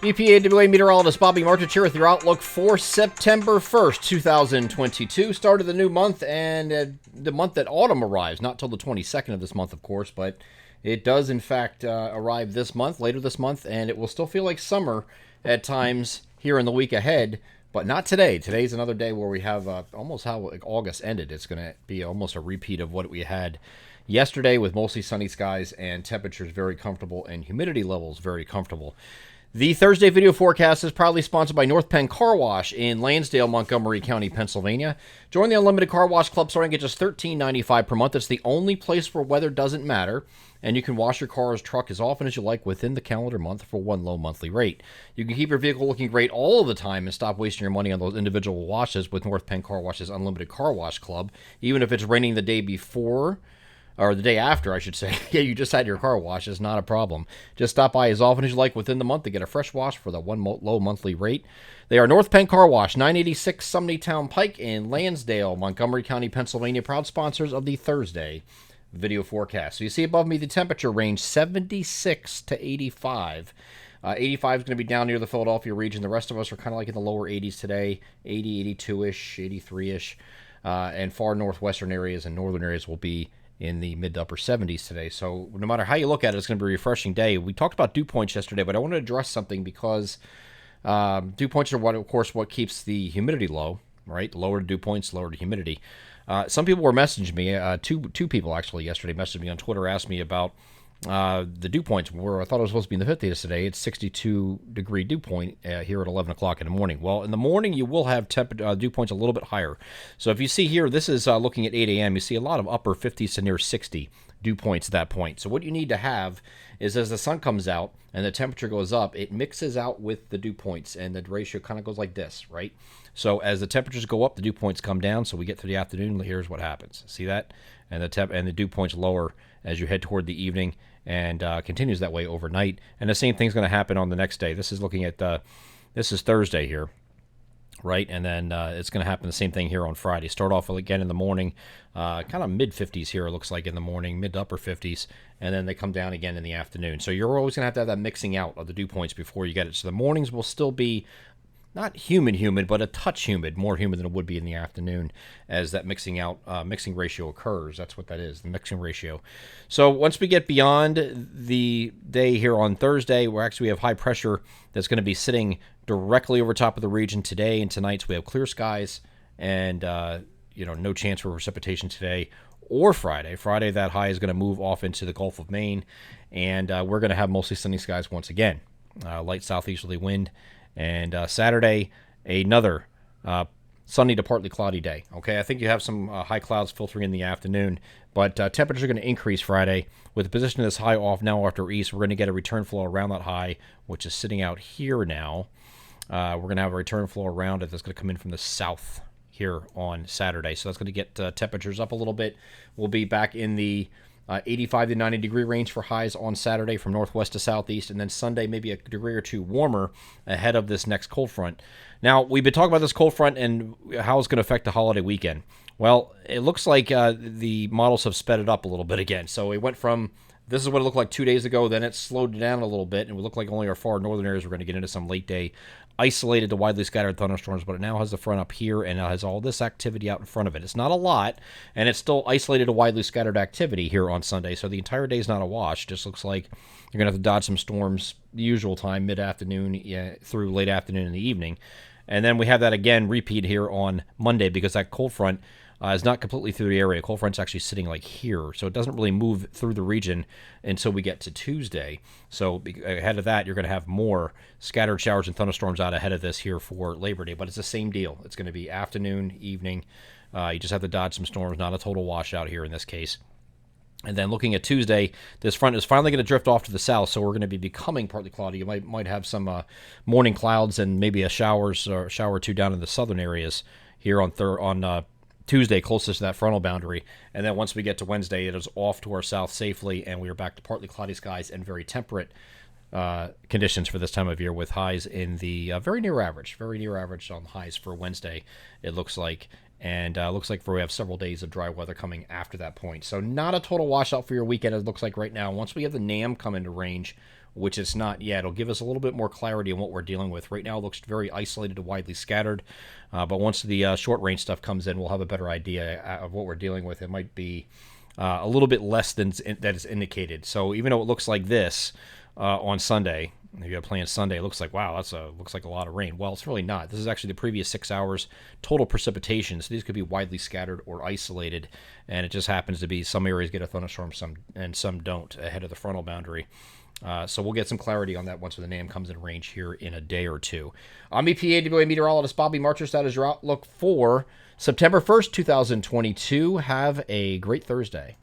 EPAWA meteorologist Bobby Martich here with your outlook for September 1st, 2022. Start of the new month and the month that autumn arrives. Not till the 22nd of this month, of course, but it does, in fact, arrive this month, later this month, and it will still feel like summer at times here in the week ahead, but not today. Today's another day where we have almost how August ended. It's going to be almost a repeat of what we had yesterday with mostly sunny skies and temperatures very comfortable and humidity levels very comfortable. The Thursday video forecast is proudly sponsored by North Penn Car Wash in Lansdale, Montgomery County, Pennsylvania. Join the Unlimited Car Wash Club starting at just $13.95 per month. It's the only place where weather doesn't matter, and you can wash your car or truck as often as you like within the calendar month for one low monthly rate. You can keep your vehicle looking great all of the time and stop wasting your money on those individual washes with North Penn Car Wash's Unlimited Car Wash Club, even if it's raining the day before or the day after, I should say. Yeah, you just had your car washed. It's not a problem. Just stop by as often as you like within the month to get a fresh wash for the one low monthly rate. They are North Penn Car Wash, 986 Sumney Town Pike in Lansdale, Montgomery County, Pennsylvania. Proud sponsors of the Thursday video forecast. So you see above me the temperature range 76 to 85. 85 is going to be down near the Philadelphia region. The rest of us are kind of like in the lower 80s today, 80, 82-ish, 83-ish. And far northwestern areas and northern areas will be in the mid to upper 70s today. So no matter how you look at it, it's going to be a refreshing day. We talked about dew points yesterday, but I want to address something because dew points are, of course, what keeps the humidity low, right? Lower dew points, lower humidity. Some people were messaging me, two people actually yesterday messaged me on Twitter, asked me about the dew points where I thought it was supposed to be in the 50s today. It's 62-degree dew point here at 11 o'clock in the morning. Well, in the morning, you will have dew points a little bit higher. So if you see here, this is looking at 8 a.m., you see a lot of upper 50s to near 60 dew points at that point. So what you need to have is as the sun comes out and the temperature goes up, it mixes out with the dew points, and the ratio kind of goes like this, right? So as the temperatures go up, the dew points come down. So we get to the afternoon, here's what happens. See that? And the dew points lower as you head toward the evening, and continues that way overnight. And the same thing's going to happen on the next day. This is looking at this is Thursday here, right? And then it's going to happen the same thing here on Friday. Start off again in the morning, kind of mid 50s here. It looks like in the morning, mid to upper 50s, and then they come down again in the afternoon. So you're always going to have that mixing out of the dew points before you get it. So the mornings will still be not humid, but a touch humid, more humid than it would be in the afternoon as that mixing ratio occurs. That's what that is, the mixing ratio. So once we get beyond the day here on Thursday, we have high pressure that's going to be sitting directly over top of the region today and tonight. So we have clear skies and no chance for precipitation today or Friday. Friday, that high is going to move off into the Gulf of Maine, and we're going to have mostly sunny skies once again. Light southeasterly wind. And Saturday, another sunny to partly cloudy day. Okay, I think you have some high clouds filtering in the afternoon, but temperatures are going to increase Friday. With the position of this high off now after east, we're going to get a return flow around that high, which is sitting out here now. We're going to have a return flow around it that's going to come in from the south here on Saturday. So that's going to get temperatures up a little bit. We'll be back in the 85 to 90 degree range for highs on Saturday from northwest to southeast, and then Sunday maybe a degree or two warmer ahead of this next cold front. Now, we've been talking about this cold front and how it's going to affect the holiday weekend. Well, it looks like the models have sped it up a little bit again. So it went from, this is what it looked like 2 days ago, then it slowed down a little bit, and it looked like only our far northern areas were going to get into some late day isolated to widely scattered thunderstorms, but it now has the front up here and it has all this activity out in front of it. It's not a lot, and it's still isolated to widely scattered activity here on Sunday, so the entire day is not a wash. It just looks like you're going to have to dodge some storms the usual time, mid-afternoon through late afternoon in the evening. And then we have that again repeat here on Monday because that cold front is not completely through the area. Cold front's actually sitting like here, so it doesn't really move through the region until we get to Tuesday. So ahead of that, you're going to have more scattered showers and thunderstorms out ahead of this here for Labor Day. But it's the same deal. It's going to be afternoon, evening. You just have to dodge some storms, not a total washout here in this case. And then looking at Tuesday, this front is finally going to drift off to the south, so we're going to be becoming partly cloudy. You might have some morning clouds and maybe a shower or two down in the southern areas here on Tuesday, closest to that frontal boundary. And then once we get to Wednesday, it is off to our south safely, and we are back to partly cloudy skies and very temperate conditions for this time of year, with highs in the very near average on highs for Wednesday, it looks like. And looks like we have several days of dry weather coming after that point. So not a total washout for your weekend, it looks like right now. Once we have the NAM come into range which it's not yet. It'll give us a little bit more clarity on what we're dealing with. Right now it looks very isolated to widely scattered, but once the short-range stuff comes in, we'll have a better idea of what we're dealing with. It might be a little bit less than that is indicated. So even though it looks like this on Sunday, if you're playing Sunday, it looks like, wow, looks like a lot of rain. Well, it's really not. This is actually the previous 6 hours total precipitation. So these could be widely scattered or isolated, and it just happens to be some areas get a thunderstorm, some don't ahead of the frontal boundary. So we'll get some clarity on that once the NAM comes in range here in a day or two. I'm EPAWA meteorologist Bobby Marchers. That is your outlook for September 1st, 2022. Have a great Thursday.